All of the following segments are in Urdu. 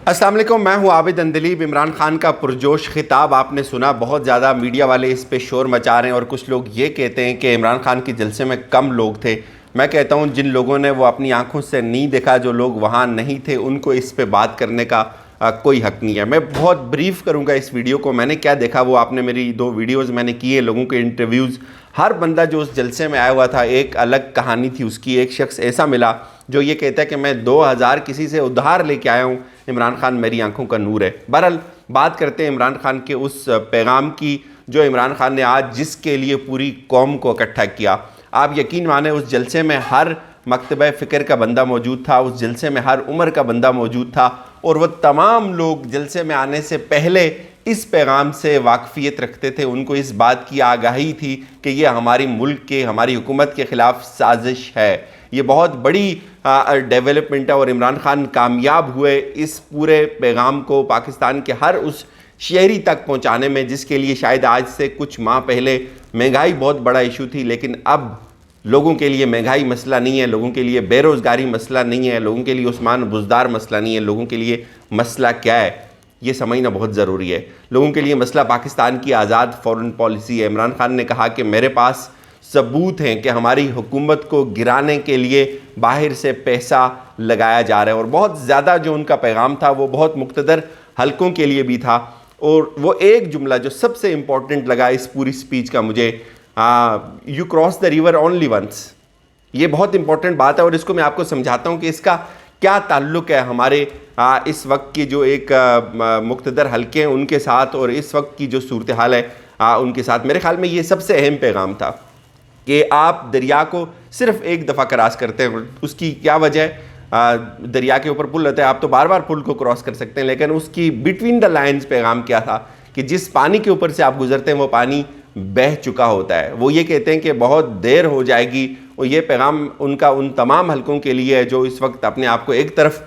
السلام علیکم، میں ہوں عابد اندلیب۔ عمران خان کا پرجوش خطاب آپ نے سنا، بہت زیادہ میڈیا والے اس پہ شور مچا رہے ہیں اور کچھ لوگ یہ کہتے ہیں کہ عمران خان کے جلسے میں کم لوگ تھے۔ میں کہتا ہوں جن لوگوں نے وہ اپنی آنکھوں سے نہیں دیکھا، جو لوگ وہاں نہیں تھے، ان کو اس پہ بات کرنے کا کوئی حق نہیں ہے۔ میں بہت بریف کروں گا اس ویڈیو کو۔ میں نے کیا دیکھا وہ آپ نے میری 2 ویڈیوز میں نے کیے، لوگوں کے انٹرویوز۔ ہر بندہ جو اس جلسے میں آیا ہوا تھا ایک الگ کہانی تھی اس کی۔ ایک شخص ایسا ملا جو یہ کہتا ہے کہ میں 2000 کسی سے ادھار لے کے آیا ہوں، عمران خان میری آنکھوں کا نور ہے۔ بہرحال بات کرتے ہیں عمران خان کے اس پیغام کی جو عمران خان نے آج جس کے لیے پوری قوم کو اکٹھا کیا۔ آپ یقین مانیں اس جلسے میں ہر مکتبہ فکر کا بندہ موجود تھا، اس جلسے میں ہر عمر کا بندہ موجود تھا، اور وہ تمام لوگ جلسے میں آنے سے پہلے اس پیغام سے واقفیت رکھتے تھے۔ ان کو اس بات کی آگاہی تھی کہ یہ ہماری ملک کے، ہماری حکومت کے خلاف سازش ہے۔ یہ بہت بڑی ڈیولپمنٹ ہے اور عمران خان کامیاب ہوئے اس پورے پیغام کو پاکستان کے ہر اس شہری تک پہنچانے میں، جس کے لیے شاید آج سے کچھ ماہ پہلے مہنگائی بہت بڑا ایشو تھی، لیکن اب لوگوں کے لیے مہنگائی مسئلہ نہیں ہے، لوگوں کے لیے بے روزگاری مسئلہ نہیں ہے، لوگوں کے لیے عثمان بزدار مسئلہ نہیں ہے۔ لوگوں کے لیے مسئلہ کیا ہے یہ سمجھنا بہت ضروری ہے۔ لوگوں کے لیے مسئلہ پاکستان کی آزاد فورن پالیسی ہے۔ عمران خان نے کہا کہ میرے پاس ثبوت ہیں کہ ہماری حکومت کو گرانے کے لیے باہر سے پیسہ لگایا جا رہا ہے، اور بہت زیادہ جو ان کا پیغام تھا وہ بہت مقتدر حلقوں کے لیے بھی تھا۔ اور وہ ایک جملہ جو سب سے امپورٹنٹ لگا اس پوری سپیچ کا مجھے، you cross the river only once, یہ بہت امپورٹنٹ بات ہے، اور اس کو میں آپ کو سمجھاتا ہوں کہ اس کا کیا تعلق ہے ہمارے اس وقت کی جو ایک مقتدر حلقے ہیں ان کے ساتھ، اور اس وقت کی جو صورتحال ہے ان کے ساتھ۔ میرے خیال میں یہ سب سے اہم پیغام تھا کہ آپ دریا کو صرف ایک دفعہ کراس کرتے ہیں۔ اس کی کیا وجہ ہے؟ دریا کے اوپر پل رہتا ہے، آپ تو بار بار پل کو کراس کر سکتے ہیں، لیکن اس کی بٹوین دا لائنز پیغام کیا تھا کہ جس پانی کے اوپر سے آپ گزرتے ہیں وہ پانی بہہ چکا ہوتا ہے۔ وہ یہ کہتے ہیں کہ بہت دیر ہو جائے گی، اور یہ پیغام ان کا ان تمام حلقوں کے لیے ہے جو اس وقت اپنے آپ کو ایک طرف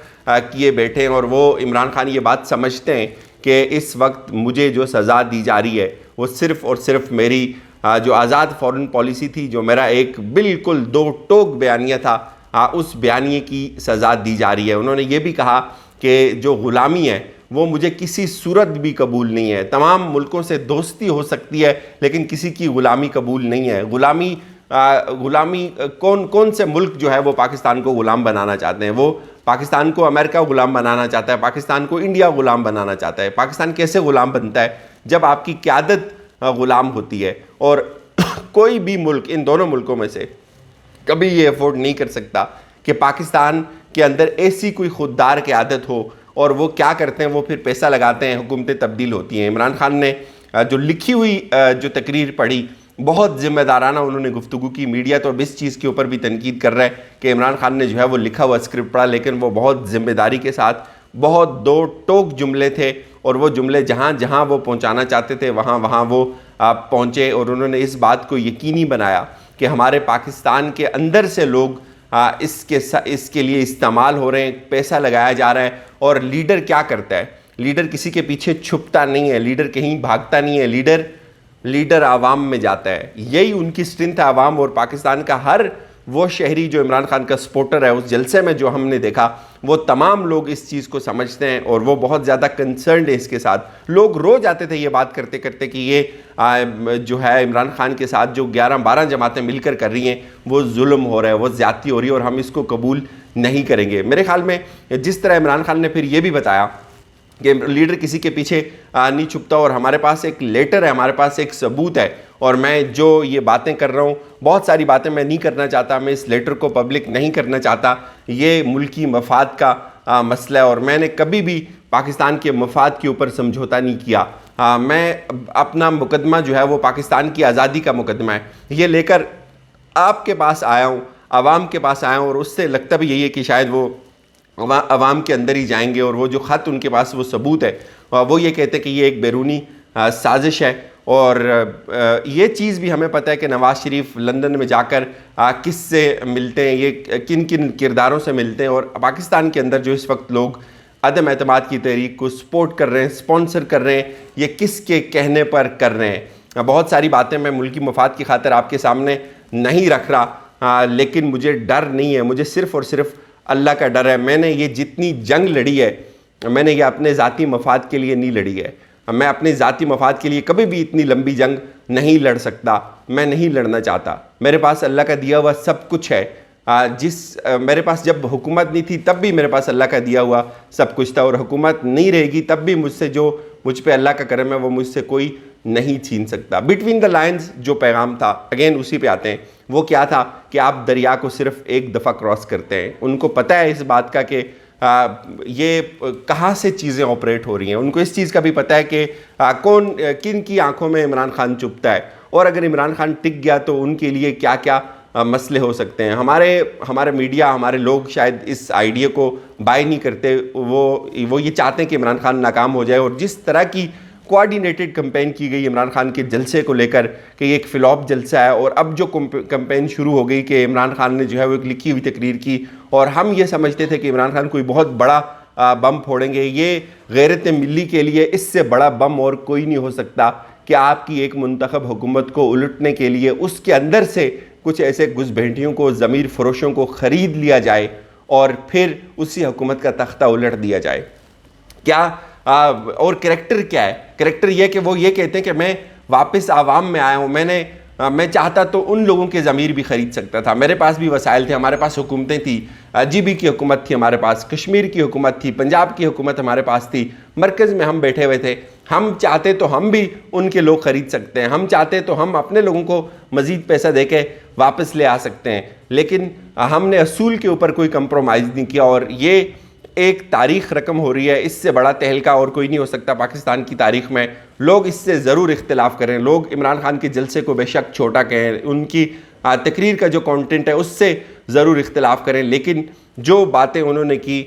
کیے بیٹھے ہیں، اور وہ عمران خان یہ بات سمجھتے ہیں کہ اس وقت مجھے جو سزا دی جا رہی ہے وہ صرف اور صرف میری جو آزاد فورن پالیسی تھی، جو میرا ایک بالکل 2 ٹوک بیانیہ تھا، اس بیانیے کی سزا دی جا رہی ہے۔ انہوں نے یہ بھی کہا کہ جو غلامی ہے وہ مجھے کسی صورت بھی قبول نہیں ہے۔ تمام ملکوں سے دوستی ہو سکتی ہے لیکن کسی کی غلامی قبول نہیں ہے۔ غلامی کون سے ملک جو ہے وہ پاکستان کو غلام بنانا چاہتے ہیں؟ وہ پاکستان کو امریکہ غلام بنانا چاہتا ہے، پاکستان کو انڈیا غلام بنانا چاہتا ہے۔ پاکستان کیسے غلام بنتا ہے؟ جب آپ کی قیادت غلام ہوتی ہے، اور کوئی بھی ملک ان دونوں ملکوں میں سے کبھی یہ افورڈ نہیں کر سکتا کہ پاکستان کے اندر ایسی کوئی خوددار قیادت ہو، اور وہ کیا کرتے ہیں، وہ پھر پیسہ لگاتے ہیں، حکومتیں تبدیل ہوتی ہیں۔ عمران خان نے جو لکھی ہوئی جو تقریر پڑھی، بہت ذمہ دارانہ انہوں نے گفتگو کی۔ میڈیا تو اب اس چیز کے اوپر بھی تنقید کر رہا ہے کہ عمران خان نے جو ہے وہ لکھا ہوا اسکرپٹ پڑھا، لیکن وہ بہت ذمہ داری کے ساتھ بہت 2 ٹوک جملے تھے، اور وہ جملے جہاں جہاں وہ پہنچانا چاہتے تھے وہاں وہاں وہ پہنچے، اور انہوں نے اس بات کو یقینی بنایا کہ ہمارے پاکستان کے اندر سے لوگ اس کے لیے استعمال ہو رہے ہیں، پیسہ لگایا جا رہا ہے۔ اور لیڈر کیا کرتا ہے؟ لیڈر کسی کے پیچھے چھپتا نہیں ہے، لیڈر کہیں بھاگتا نہیں ہے، لیڈر عوام میں جاتا ہے۔ یہی ان کی اسٹرینتھ ہے، عوام۔ اور پاکستان کا ہر وہ شہری جو عمران خان کا سپورٹر ہے، اس جلسے میں جو ہم نے دیکھا، وہ تمام لوگ اس چیز کو سمجھتے ہیں، اور وہ بہت زیادہ کنسرنڈ ہے اس کے ساتھ۔ لوگ رو جاتے تھے یہ بات کرتے کرتے کہ یہ جو ہے عمران خان کے ساتھ جو 11-12 جماعتیں مل کر رہی ہیں وہ ظلم ہو رہا ہے، وہ زیادتی ہو رہی ہے، اور ہم اس کو قبول نہیں کریں گے۔ میرے خیال میں جس طرح عمران خان نے پھر یہ بھی بتایا کہ لیڈر کسی کے پیچھے نہیں چھپتا، اور ہمارے پاس ایک لیٹر ہے، ہمارے پاس ایک ثبوت ہے، اور میں جو یہ باتیں کر رہا ہوں، بہت ساری باتیں میں نہیں کرنا چاہتا، میں اس لیٹر کو پبلک نہیں کرنا چاہتا۔ یہ ملکی مفاد کا مسئلہ ہے، اور میں نے کبھی بھی پاکستان کے مفاد کے اوپر سمجھوتا نہیں کیا۔ میں اپنا مقدمہ جو ہے وہ پاکستان کی آزادی کا مقدمہ ہے، یہ لے کر آپ کے پاس آیا ہوں، عوام کے پاس آیا ہوں، اور اس سے لگتا بھی یہی ہے کہ شاید وہ عوام کے اندر ہی جائیں گے۔ اور وہ جو خط ان کے پاس وہ ثبوت ہے، وہ یہ کہتے ہیں کہ یہ ایک بیرونی سازش ہے۔ اور یہ چیز بھی ہمیں پتہ ہے کہ نواز شریف لندن میں جا کر کس سے ملتے ہیں، یہ کن کن کرداروں سے ملتے ہیں، اور پاکستان کے اندر جو اس وقت لوگ عدم اعتماد کی تحریک کو سپورٹ کر رہے ہیں، سپانسر کر رہے ہیں، یہ کس کے کہنے پر کر رہے ہیں۔ بہت ساری باتیں میں ملکی مفاد کی خاطر آپ کے سامنے نہیں رکھ رہا، لیکن مجھے ڈر نہیں ہے، مجھے صرف اور صرف اللہ کا ڈر ہے۔ میں نے یہ جتنی جنگ لڑی ہے میں نے یہ اپنے ذاتی مفاد کے لیے نہیں لڑی ہے. میں اپنے ذاتی مفاد کے لیے کبھی بھی اتنی لمبی جنگ نہیں لڑ سکتا, میں نہیں لڑنا چاہتا. میرے پاس اللہ کا دیا ہوا سب کچھ ہے. میرے پاس جب حکومت نہیں تھی تب بھی میرے پاس اللہ کا دیا ہوا سب کچھ تھا, اور حکومت نہیں رہے گی تب بھی مجھ سے جو مجھ پہ اللہ کا کرم ہے وہ مجھ سے کوئی نہیں چھین سکتا. بٹوین دا لائنز جو پیغام تھا, اگین اسی پہ آتے ہیں, وہ کیا تھا کہ آپ دریا کو صرف ایک دفعہ کراس کرتے ہیں. ان کو پتہ ہے اس بات کا کہ یہ کہاں سے چیزیں آپریٹ ہو رہی ہیں. ان کو اس چیز کا بھی پتہ ہے کہ کن کی آنکھوں میں عمران خان چبھتا ہے, اور اگر عمران خان ٹک گیا تو ان کے لیے کیا کیا مسئلے ہو سکتے ہیں. ہمارے میڈیا, ہمارے لوگ شاید اس آئیڈیا کو بائی نہیں کرتے. وہ یہ چاہتے ہیں کہ عمران خان ناکام ہو جائے, اور جس طرح کی کوآرڈینیٹڈ کمپین کی گئی عمران خان کے جلسے کو لے کر کہ یہ ایک فلاپ جلسہ ہے, اور اب جو کمپین شروع ہو گئی کہ عمران خان نے جو ہے وہ ایک لکھی ہوئی تقریر کی, اور ہم یہ سمجھتے تھے کہ عمران خان کوئی بہت بڑا بم پھوڑیں گے. یہ غیرت ملی کے لیے اس سے بڑا بم اور کوئی نہیں ہو سکتا کہ آپ کی ایک منتخب حکومت کو الٹنے کے لیے اس کے اندر سے کچھ ایسے گھسبھینٹیوں کو, ضمیر فروشوں کو خرید لیا جائے اور پھر اسی حکومت کا تختہ الٹ دیا جائے. کیا اور کریکٹر کیا ہے؟ کریکٹر یہ کہ وہ یہ کہتے ہیں کہ میں واپس عوام میں آیا ہوں, میں چاہتا تو ان لوگوں کے ضمیر بھی خرید سکتا تھا. میرے پاس بھی وسائل تھے, ہمارے پاس حکومتیں تھیں, جی بی کی حکومت تھی ہمارے پاس, کشمیر کی حکومت تھی, پنجاب کی حکومت ہمارے پاس تھی, مرکز میں ہم بیٹھے ہوئے تھے. ہم چاہتے تو ہم بھی ان کے لوگ خرید سکتے ہیں, ہم چاہتے تو ہم اپنے لوگوں کو مزید پیسہ دے کے واپس لے آ سکتے ہیں, لیکن ہم نے اصول کے اوپر کوئی کمپرومائز نہیں کیا. اور یہ ایک تاریخ رقم ہو رہی ہے, اس سے بڑا تہلکہ اور کوئی نہیں ہو سکتا پاکستان کی تاریخ میں. لوگ اس سے ضرور اختلاف کریں, لوگ عمران خان کے جلسے کو بے شک چھوٹا کہیں, ان کی تقریر کا جو کانٹینٹ ہے اس سے ضرور اختلاف کریں, لیکن جو باتیں انہوں نے کی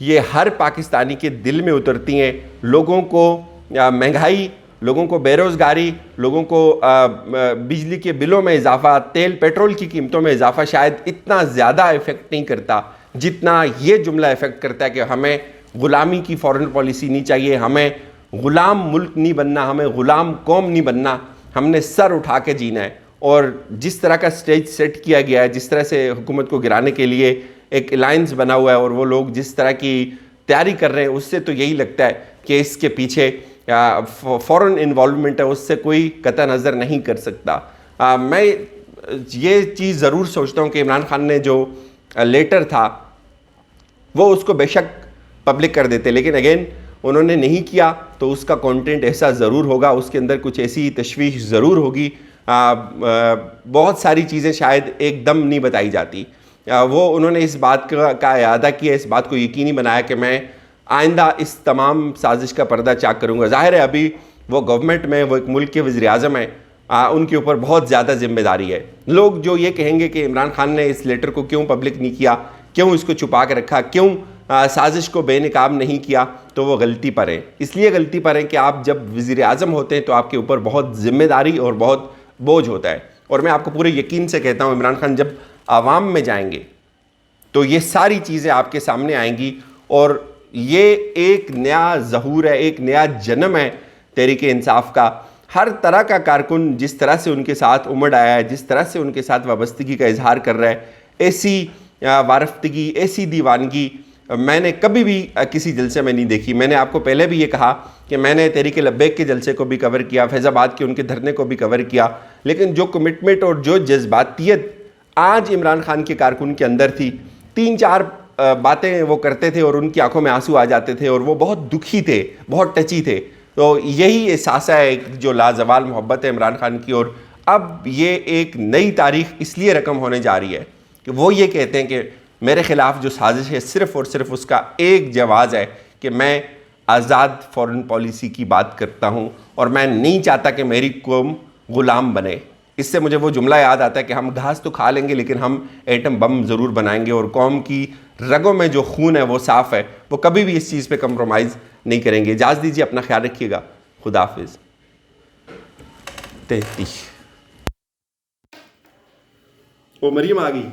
یہ ہر پاکستانی کے دل میں اترتی ہیں. لوگوں کو مہنگائی, لوگوں کو بے روزگاری, لوگوں کو بجلی کے بلوں میں اضافہ, تیل پیٹرول کی قیمتوں میں اضافہ شاید اتنا زیادہ افیکٹ نہیں کرتا جتنا یہ جملہ افیکٹ کرتا ہے کہ ہمیں غلامی کی فارن پالیسی نہیں چاہیے, ہمیں غلام ملک نہیں بننا, ہمیں غلام قوم نہیں بننا, ہم نے سر اٹھا کے جینا ہے. اور جس طرح کا سٹیج سیٹ کیا گیا ہے, جس طرح سے حکومت کو گرانے کے لیے ایک الائنس بنا ہوا ہے, اور وہ لوگ جس طرح کی تیاری کر رہے ہیں, اس سے تو یہی لگتا ہے کہ اس کے پیچھے فورن انوالومنٹ ہے, اس سے کوئی قطع نظر نہیں کر سکتا. میں یہ چیز ضرور سوچتا ہوں کہ عمران خان نے جو لیٹر تھا وہ اس کو بے شک پبلک کر دیتے, لیکن اگین انہوں نے نہیں کیا تو اس کا کانٹینٹ ایسا ضرور ہوگا, اس کے اندر کچھ ایسی تشویش ضرور ہوگی. بہت ساری چیزیں شاید ایک دم نہیں بتائی جاتی. وہ انہوں نے اس بات کا اعادہ کیا, اس بات کو یقینی بنایا کہ میں آئندہ اس تمام سازش کا پردہ چاک کروں گا. ظاہر ہے ابھی وہ گورنمنٹ میں, وہ ایک ملک کے وزیر اعظم ہیں, ان کے اوپر بہت زیادہ ذمہ داری ہے. لوگ جو یہ کہیں گے کہ عمران خان نے اس لیٹر کو کیوں پبلک نہیں کیا, کیوں اس کو چھپا کے رکھا, کیوں سازش کو بے نقاب نہیں کیا, تو وہ غلطی پر ہیں. اس لیے غلطی پر ہیں کہ آپ جب وزیر اعظم ہوتے ہیں تو آپ کے اوپر بہت ذمہ داری اور بہت بوجھ ہوتا ہے. اور میں آپ کو پورے یقین سے کہتا ہوں عمران خان جب عوام میں جائیں گے تو یہ ساری چیزیں آپ کے سامنے آئیں گی, اور یہ ایک نیا ظہور ہے, ایک نیا جنم ہے تحریک انصاف کا. ہر طرح کا کارکن جس طرح سے ان کے ساتھ امڑ آیا ہے, جس طرح سے ان کے ساتھ وابستگی کا اظہار کر رہا ہے, ایسی وارفتگی, ایسی دیوانگی میں نے کبھی بھی کسی جلسے میں نہیں دیکھی. میں نے آپ کو پہلے بھی یہ کہا کہ میں نے تحریک لبیک کے جلسے کو بھی کور کیا, فیض آباد کے ان کے دھرنے کو بھی کور کیا, لیکن جو کمٹمنٹ اور جو جذباتیت آج عمران خان کے کارکن کے اندر تھی, 3-4 باتیں وہ کرتے تھے اور ان کی آنکھوں میں آنسو آ جاتے تھے, اور وہ بہت دکھی تھے, بہت ٹچی تھے. تو یہی احساس ہے جو لازوال محبت ہے عمران خان کی. اور اب یہ ایک نئی تاریخ اس لیے رقم ہونے جا رہی ہے کہ وہ یہ کہتے ہیں کہ میرے خلاف جو سازش ہے صرف اور صرف اس کا ایک جواز ہے کہ میں آزاد فورن پالیسی کی بات کرتا ہوں, اور میں نہیں چاہتا کہ میری قوم غلام بنے. اس سے مجھے وہ جملہ یاد آتا ہے کہ ہم گھاس تو کھا لیں گے لیکن ہم ایٹم بم ضرور بنائیں گے, اور قوم کی رگوں میں جو خون ہے وہ صاف ہے, وہ کبھی بھی اس چیز پہ کمپرومائز نہیں کریں گے. اجازت دیجیے, اپنا خیال رکھیے گا, خدا حافظ. 33 مریم آ گئی.